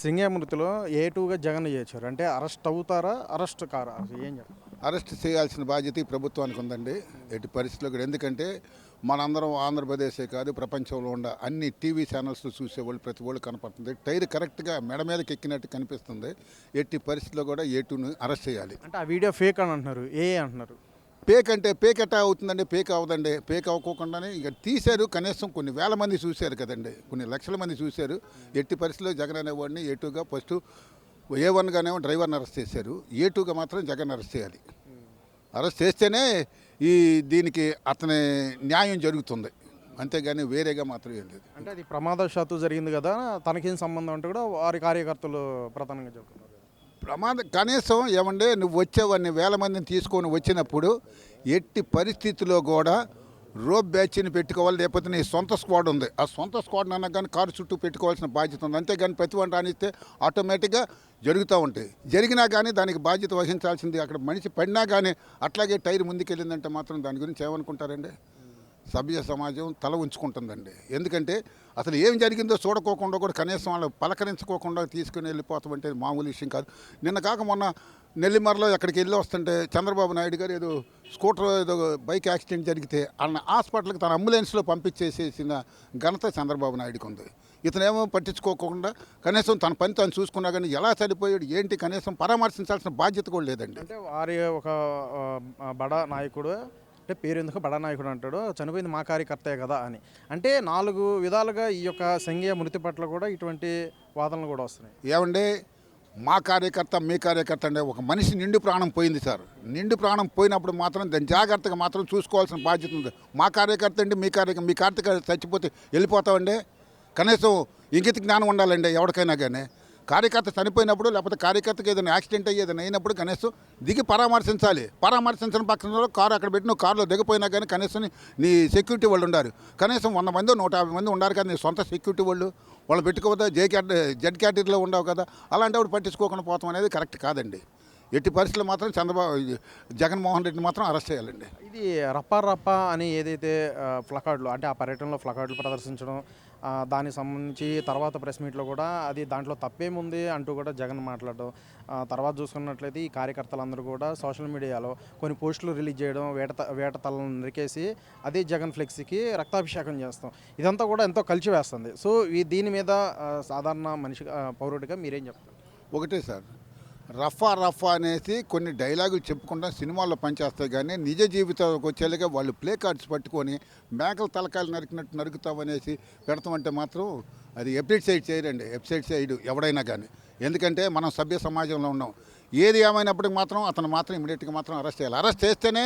సింగే మృతిలో ఏ2గా జగన్ చేశారు అంటే అరెస్ట్ అవుతారా అరెస్ట్ కారా అసలు ఏం చెప్తారు? అరెస్ట్ చేయాల్సిన బాధ్యత ఈ ప్రభుత్వానికి ఉందండి. ఎట్టి పరిస్థితుల్లో కూడా. ఎందుకంటే మనందరం ఆంధ్రప్రదేశే కాదు, ప్రపంచంలో ఉన్న అన్ని టీవీ ఛానల్స్ చూసేవాళ్ళు ప్రతి వాళ్ళు కనపడుతుంది. టైర్ కరెక్ట్గా మెడ మీదకి ఎక్కినట్టు కనిపిస్తుంది. ఎట్టి పరిస్థితుల్లో కూడా ఏ2ని అరెస్ట్ చేయాలి. అంటే ఆ వీడియో ఫేక్ అని అంటున్నారు, ఏ అంటున్నారు. పేక్ అంటే పేక్ ఎట్టా అవుతుందండి? పేక్ అవ్వదండి. పేక్ అవ్వకోకుండానే ఇక తీశారు. కనీసం కొన్ని వేల మంది చూశారు కదండి, కొన్ని లక్షల మంది చూశారు. ఎట్టి పరిస్థితుల్లో జగన్ అనేవాడిని ఏ2గా ఫస్ట్ ఏ1గానేమో డ్రైవర్ని అరెస్ట్ చేశారు. ఏ2గా మాత్రం జగన్ అరెస్ట్ చేయాలి. అరెస్ట్ చేస్తేనే దీనికి అతని న్యాయం జరుగుతుంది, అంతేగాని వేరేగా మాత్రం ఏం లేదు. అంటే అది ప్రమాదవశాత్తు జరిగింది కదా, తనకేం సంబంధం అంటే కూడా వారి కార్యకర్తలు ప్రధానంగా చెప్తున్నారు. కనీసం ఏమంటే నువ్వు వచ్చేవాడిని వేల మందిని తీసుకొని వచ్చినప్పుడు ఎట్టి పరిస్థితిలో కూడా రోప్ బ్యాచ్ని పెట్టుకోవాలి, లేకపోతే నీ సొంత స్క్వాడ్ ఉంది, ఆ సొంత స్క్వాడ్ అన్నా కానీ కారు చుట్టూ పెట్టుకోవాల్సిన బాధ్యత ఉంది. అంతేగాని ప్రతి వంట రానిస్తే ఆటోమేటిక్గా జరుగుతూ ఉంటాయి. జరిగినా కానీ దానికి బాధ్యత వహించాల్సింది. అక్కడ మనిషి పడినా కానీ అట్లాగే టైర్ ముందుకెళ్ళిందంటే మాత్రం దాని గురించి ఏమనుకుంటారండి? సభ్య సమాజం తల ఉంచుకుంటుందండి. ఎందుకంటే అసలు ఏం జరిగిందో చూడకోకుండా కూడా కనీసం వాళ్ళు పలకరించుకోకుండా తీసుకుని వెళ్ళిపోతామంటే మామూలు విషయం కాదు. నిన్న కాక మొన్న నెల్లిమర్లో ఎక్కడికి వెళ్ళి వస్తుంటే చంద్రబాబు నాయుడు గారు ఏదో స్కూటర్ ఏదో బైక్ యాక్సిడెంట్ జరిగితే అన్న హాస్పిటల్కి తన అంబులెన్స్లో పంపించేసేసిన ఘనత చంద్రబాబు నాయుడుకి ఉంది. ఇతనేమో పట్టించుకోకుండా కనీసం తన పని తాను చూసుకున్నా కానీ ఎలా చనిపోయాడు ఏంటి కనీసం పరామర్శించాల్సిన బాధ్యత కూడా లేదండి. అంటే వారి ఒక బడా నాయకుడు అంటే పేరు ఎందుకు బడా నాయకుడు అంటాడు, చనిపోయింది మా కార్యకర్తే కదా అని. అంటే 4 విధాలుగా ఈ యొక్క సంఘీయ మృతి పట్ల కూడా ఇటువంటి వాదనలు కూడా వస్తున్నాయి. ఏమంటే మా కార్యకర్త మీ కార్యకర్త అంటే ఒక మనిషి నిండు ప్రాణం పోయింది సార్. నిండు ప్రాణం పోయినప్పుడు మాత్రం దాన్ని జాగ్రత్తగా మాత్రం చూసుకోవాల్సిన బాధ్యత ఉంది. మా కార్యకర్త అండి మీ కార్యకర్త చచ్చిపోతే వెళ్ళిపోతామండి. కనీసం ఇంగిత జ్ఞానం ఉండాలండి ఎవరికైనా కానీ. కార్యకర్త చనిపోయినప్పుడు లేకపోతే కార్యకర్తకి ఏదైనా యాక్సిడెంట్ అయ్యి ఏదైనా అయినప్పుడు కనీసం దిగి పరామర్శించాలి. పరామర్శించిన పక్కన కారు అక్కడ పెట్టిన కారులో దిగిపోయినా కానీ కనీసం నీ సెక్యూరిటీ వాళ్ళు ఉండారు. కనీసం 100 మంది 150 మంది ఉండారు కదా నీ సొంత సెక్యూరిటీ వాళ్ళు పెట్టుకోవద్దా? జెడ్ కేటగిరీలో ఉండవు కదా. అలాంటప్పుడు పట్టించుకోకుండా పోతాం అనేది కరెక్ట్ కాదండి. ఎట్టి పరిస్థితులు మాత్రం జగన్మోహన్ రెడ్డిని మాత్రం అరెస్ట్ చేయాలండి. ఇది రప్పా అని ఏదైతే ప్లకార్డులు అంటే ఆ పర్యటనలో ప్లకార్డులు ప్రదర్శించడం, దానికి సంబంధించి తర్వాత ప్రెస్ మీట్లో కూడా అది దాంట్లో తప్పేముంది అంటూ కూడా జగన్ మాట్లాడడం, తర్వాత చూసుకున్నట్లయితే ఈ కార్యకర్తలందరూ కూడా సోషల్ మీడియాలో కొన్ని పోస్టులు రిలీజ్ చేయడం, వేట తలను నరికేసి అదే జగన్ ఫ్లెక్సీకి రక్తాభిషేకం చేస్తాం, ఇదంతా కూడా ఎంతో కలిసి వేస్తుంది. సో దీని మీద సాధారణ మనిషి పౌరుడిగా మీరేం చెప్తారు? ఒకటే సార్, రఫా అనేసి కొన్ని డైలాగులు చెప్పుకుంటా సినిమాల్లో పనిచేస్తాయి కానీ నిజ జీవితాలకు వచ్చేలాగా వాళ్ళు ప్లే కార్డ్స్ పట్టుకొని మేకల తలకాయలు నరికినట్టు నరుకుతామనేసి పెడతామంటే మాత్రం అది ఎపిసైడ్ సైడ్ చేయరండి. ఎపిసైడ్ సైడ్ ఎవడైనా కానీ. ఎందుకంటే మనం సభ్య సమాజంలో ఉన్నాం. ఏది ఏమైనప్పటికి మాత్రం అతను మాత్రం ఇమీడియట్గా మాత్రం అరెస్ట్ చేయాలి. అరెస్ట్ చేస్తేనే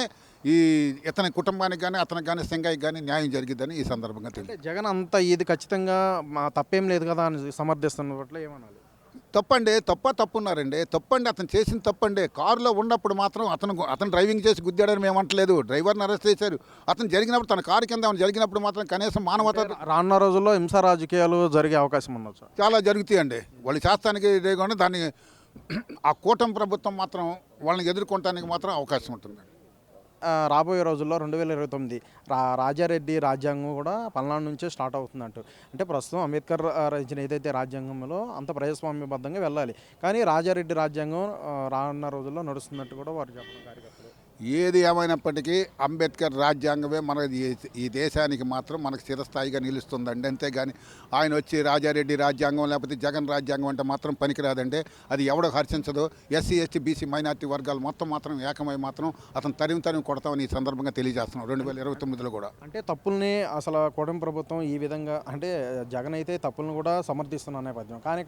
ఇతని కుటుంబానికి కానీ అతనికి కానీ సింగాయికి కానీ న్యాయం జరిగిద్దని ఈ సందర్భంగా తెలియదు. జగన్ అంతా ఇది ఖచ్చితంగా తప్పేం లేదు కదా అని సమర్థిస్తున్నట్లు ఏమనాలి? తప్పండి. తప్పున్నారండి. తప్పండి, అతను చేసిన తప్పండి. కారులో ఉన్నప్పుడు మాత్రం అతను డ్రైవింగ్ చేసి గుద్దాడని మేము అంటలేదు. డ్రైవర్ని అరెస్ట్ చేశారు. అతను జరిగినప్పుడు తన కారు కింద జరిగినప్పుడు మాత్రం కనీసం మానవత. రానున్న రోజుల్లో హింసా రాజకీయాలు జరిగే అవకాశం ఉండొచ్చు. చాలా జరుగుతాయండి. వాళ్ళు చేస్తానికి లేకుండా దాన్ని ఆ కూటమి ప్రభుత్వం మాత్రం వాళ్ళని ఎదుర్కొనడానికి మాత్రం అవకాశం ఉంటుంది. రాబోయే రోజుల్లో 2029 రాజారెడ్డి రాజ్యాంగం కూడా పల్నాడు నుంచే స్టార్ట్ అవుతుందంటూ. అంటే ప్రస్తుతం అంబేద్కర్ రచించిన ఏదైతే రాజ్యాంగంలో అంత ప్రజాస్వామ్యబద్ధంగా వెళ్ళాలి, కానీ రాజారెడ్డి రాజ్యాంగం రానున్న రోజుల్లో నడుస్తున్నట్టు కూడా వారు చెప్పడం కార్యకర్తలు. ఏది ఏమైనప్పటికీ అంబేద్కర్ రాజ్యాంగమే మన ఈ దేశానికి మాత్రం మనకు చిరస్థాయిగా నిలుస్తుందండి. అంతేగాని ఆయన వచ్చి రాజారెడ్డి రాజ్యాంగం లేకపోతే జగన్ రాజ్యాంగం అంటే మాత్రం పనికిరాదండి. అది ఎవడో హర్షించదు. ఎస్సీ ఎస్టీ బీసీ మైనార్టీ వర్గాలు మొత్తం ఏకమై మాత్రం అతను తరిమి కొడతామని ఈ సందర్భంగా తెలియజేస్తున్నాం 2029లో కూడా. అంటే తప్పుల్ని అసలు కూటమి ప్రభుత్వం ఈ విధంగా అంటే జగన్ అయితే తప్పులను కూడా సమర్థిస్తున్న నేపథ్యం, కానీ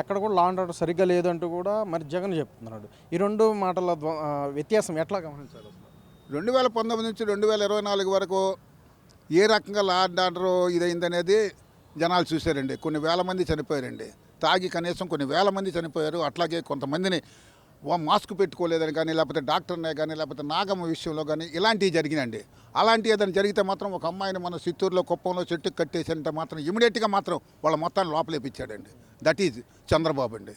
ఎక్కడ కూడా లా అండ్ ఆర్డర్ సరిగ్గా లేదంటూ కూడా మరి జగన్ చెప్తున్నాడు. ఈ రెండు మాటల వ్యత్యాసం ఎట్లా గమనించాలి? 2019 నుంచి 2024 వరకు ఏ రకంగా లా అండ్ ఆర్డర్ ఇదైందనేది జనాలు చూశారండి. కొన్ని వేల మంది చనిపోయారండి. తాగి కనీసం కొన్ని వేల మంది చనిపోయారు. అట్లాగే కొంతమందిని మాస్క్ పెట్టుకోలేదని కానీ లేకపోతే డాక్టర్నే కానీ లేకపోతే నాగమ్మ విషయంలో కానీ ఇలాంటివి జరిగినండి. అలాంటివి ఏదైనా జరిగితే మాత్రం ఒక అమ్మాయిని మన చిత్తూరులో కుప్పంలో చెట్టుకు కట్టేసి అంటే మాత్రం ఇమీడియట్గా మాత్రం వాళ్ళ మొత్తాన్ని లోపలేపించాడండి. దట్ ఈజ్ చంద్రబాబు అండి.